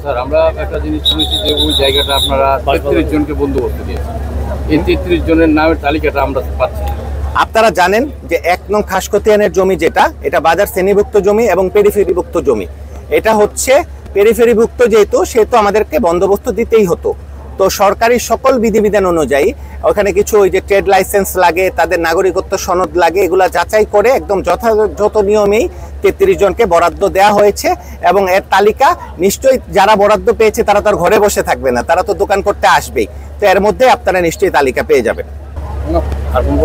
Sir আমরা একটা জিনিস শুনেছি যে ওই জায়গাটা আপনারা 33 জনকে বন্দোবস্ত দিয়েছেন, এই 33 জনের নামের তালিকাটা আমরা পাচ্ছি। আপনারা জানেন যে 1 নং খাসকতিয়ানের জমি যেটা, এটা বাজার শ্রেণীভুক্ত জমি এবং পেরিফেরিভুক্ত জমি। এটা হচ্ছে পেরিফেরিভুক্ত যেহেতু, সেহেতু আমাদেরকে বন্দোবস্ত দিতেই হতো। তো সরকারি সকল বিধিবিধান অনুযায়ী ওখানে কিছু ওই যে ট্রেড লাইসেন্স লাগে, তাদের নাগরিকত্ব সনদ লাগে, এগুলা যাচাই করে একদম যথাযথ নিয়মেই 33 জনকে বরাদ্দ দেওয়া হয়েছে। এবং এর তালিকা নিশ্চয়ই যারা বরাদ্দ পেয়েছে তারা তো আর ঘরে বসে থাকবে না, তারা তো দোকান করতে আসবেই। তো এর মধ্যে আপনারা নিশ্চয়ই তালিকা পেয়ে যাবেন।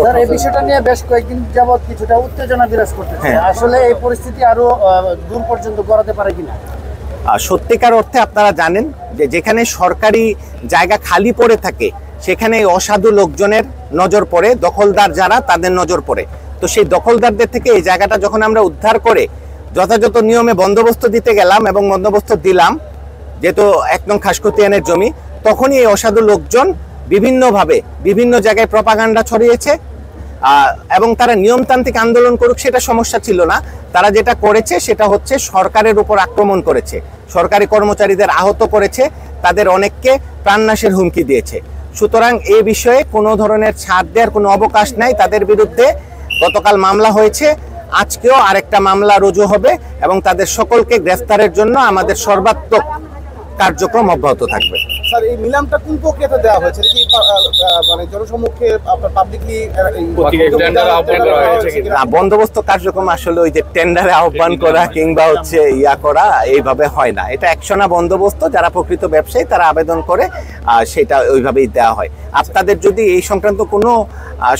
স্যার, এই বিষয়টা নিয়ে বেশ কয়েকদিন যাবত কিছুটা উত্তেজনা বিরাজ করতেছে, আসলে এই পরিস্থিতি আরো দূর পর্যন্ত গড়াতে পারে কিনা? সত্যিকার অর্থে আপনারা জানেন যে যেখানে সরকারি জায়গা খালি পড়ে থাকে সেখানে অসাধু লোকজনের নজর পড়ে, দখলদার যারা তাদের নজর পড়ে। তো সেই দখলদারদের থেকে এই জায়গাটা যখন আমরা উদ্ধার করে যথাযথ নিয়মে বন্দোবস্ত দিতে গেলাম এবং বন্দোবস্ত দিলাম, যেহেতু 1 নং খাসকতিয়ানের জমি, তখনই এই অসাধু লোকজন বিভিন্নভাবে বিভিন্ন জায়গায় প্রপাগান্ডা ছড়িয়েছে। এবং তারা নিয়মতান্ত্রিক আন্দোলন করুক সেটা সমস্যা ছিল না, তারা যেটা করেছে সেটা হচ্ছে সরকারের উপর আক্রমণ করেছে, সরকারি কর্মচারীদের আহত করেছে, তাদের অনেককে প্রাণনাশের হুমকি দিয়েছে। সুতরাং এই বিষয়ে কোনো ধরনের ছাড় দেওয়ার কোনো অবকাশ নাই। তাদের বিরুদ্ধে গতকাল মামলা হয়েছে, আজকেও আরেকটা মামলা রুজু হবে এবং তাদের সকলকে গ্রেফতারের জন্য আমাদের সর্বাত্মক কার্যক্রম অব্যাহত থাকবে। স্যার, এই নিলামটা কোন প্রক্রিয়াতে দেওয়া হয়েছে? কি মানে জনসম্মুখে আপনার পাবলিকলি বন্দোবস্ত কার্যক্রম আসলে ওই যে টেন্ডারে আহ্বান করা কিংবা হচ্ছে করা এইভাবে হয় না। এটা একশনা বন্দোবস্ত, যারা প্রকৃত ব্যবসায়ী তারা আবেদন করে, সেটা ওইভাবেই দেওয়া হয়। আপনাদের যদি এই সংক্রান্ত কোনো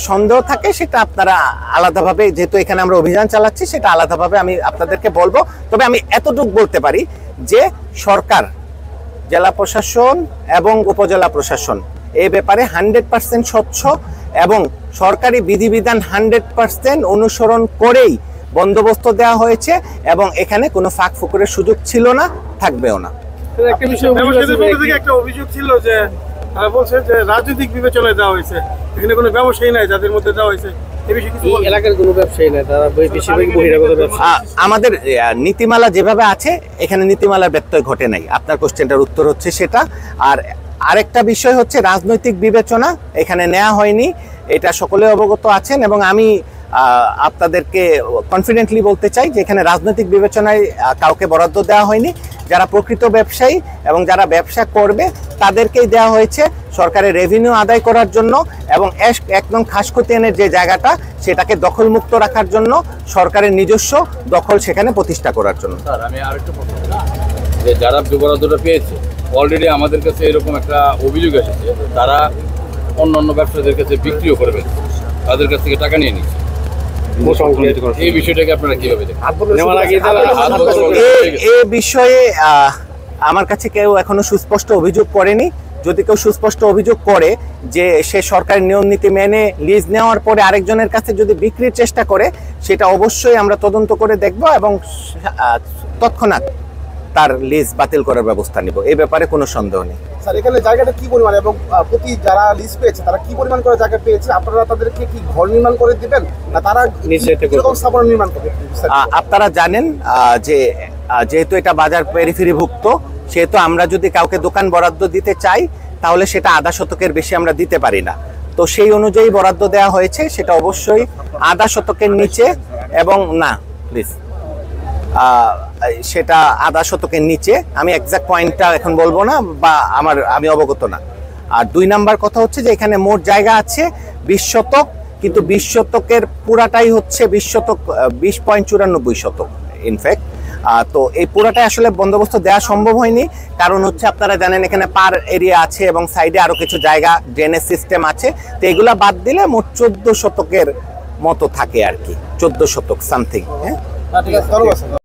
সন্দেহ থাকে সেটা আপনারা আলাদাভাবে, যেহেতু এখানে আমরা অভিযান চালাচ্ছি, সেটা আলাদাভাবে আমি আপনাদেরকে বলবো। তবে আমি এতটুকু বলতে পারি যে সরকার, জেলা প্রশাসন এবং উপজেলা প্রশাসন এই ব্যাপারে 100% স্বচ্ছ এবং সরকারি বিধিবিধান 100% অনুসরণ করেই বন্দোবস্ত দেওয়া হয়েছে এবং এখানে কোনো ফাঁক ফুকুরের সুযোগ ছিল না, থাকবেও না। একটা অভিযোগ ছিল যে তারা বলছে যে রাজনৈতিক বিবেচনায় দেওয়া হয়েছে, এখানে কোনো ব্যবসায়ী নাই যাদের মধ্যে দেওয়া হয়েছে। আমাদের নীতিমালা যেভাবে আছে এখানে নীতিমালার ব্যত্যয় ঘটে নাই, আপনার কোশ্চেনটার উত্তর হচ্ছে সেটা। আর আরেকটা বিষয় হচ্ছে রাজনৈতিক বিবেচনা এখানে নেওয়া হয়নি, এটা সকলে অবগত আছেন। এবং আমি আপনাদেরকে কনফিডেন্টলি বলতে চাই যে এখানে রাজনৈতিক বিবেচনায় কাউকে বরাদ্দ দেওয়া হয়নি। যারা প্রকৃত ব্যবসায়ী এবং যারা ব্যবসা করবে তাদেরকেই দেওয়া হয়েছে সরকারের রেভিনিউ আদায় করার জন্য এবং 1 নং খাসকতিয়ানের যে জায়গাটা সেটাকে দখলমুক্ত রাখার জন্য, সরকারের নিজস্ব দখল সেখানে প্রতিষ্ঠা করার জন্য। স্যার, আমি আরেকটা প্রশ্ন, যে যারা বরাদ্দটা পেয়েছে অলরেডি আমাদের কাছে এরকম একটা অভিযোগ এসেছে, তারা অন্যান্য ব্যবসায়ীদের কাছে বিক্রিও করে ফেলছে, তাদের কাছ থেকে টাকা নিয়ে নিচ্ছে। এই বিষয়টাকে আপনারা কিভাবে দেখেন? এই বিষয়ে আমার কাছে কেউ এখনো সুস্পষ্ট অভিযোগ করেনি। যদি কেউ সুস্পষ্ট অভিযোগ করে যে সে সরকারি নিয়ম নীতি মেনে লিজ নেওয়ার পরে আরেকজনের কাছে যদি বিক্রির চেষ্টা করে, সেটা অবশ্যই আমরা তদন্ত করে দেখব এবং তৎক্ষণাৎ তার লিজ বাতিল করার ব্যবস্থা নিব, এই ব্যাপারে কোনো সন্দেহ নেই। স্যার, এখানে জায়গাটা কি পরিমাণ এবং প্রতি যারা লিজ পেয়েছে তারা কি পরিমাণ করে জায়গা পেয়েছে? আপনারা তাদেরকে কি ঘর নির্মাণ করে দিবেন না তারা কিরকম স্থাপনা নির্মাণ করবে? আপনারা জানেন যে যেহেতু এটা বাজার পেরিফেরিভুক্ত, সেহেতু আমরা যদি কাউকে দোকান বরাদ্দ দিতে চাই তাহলে সেটা আধা শতকের বেশি আমরা দিতে পারি না। তো সেই অনুযায়ী বরাদ্দ দেওয়া হয়েছে, সেটা অবশ্যই আধা শতকের নিচে এবং না প্লিজ সেটা আধা শতকের নিচে। আমি এক্সাক্ট পয়েন্টটা এখন বলবো না বা আমি অবগত না। আর 2 নাম্বার কথা হচ্ছে যে এখানে মোট জায়গা আছে 20 শতক, কিন্তু 20 শতকের পুরাটাই হচ্ছে 20 শতক 20.94 শতক ইনফ্যাক্ট। তো এই পুরাটাই আসলে বন্দোবস্ত দেওয়া সম্ভব হয়নি, কারণ হচ্ছে আপনারা জানেন এখানে পার এরিয়া আছে এবং সাইডে আরো কিছু জায়গা ড্রেনেজ সিস্টেম আছে। তো এগুলা বাদ দিলে মোট 14 শতকের মতো থাকে আর কি, 14 শতক সামথিং। হ্যাঁ, ঠিক আছে।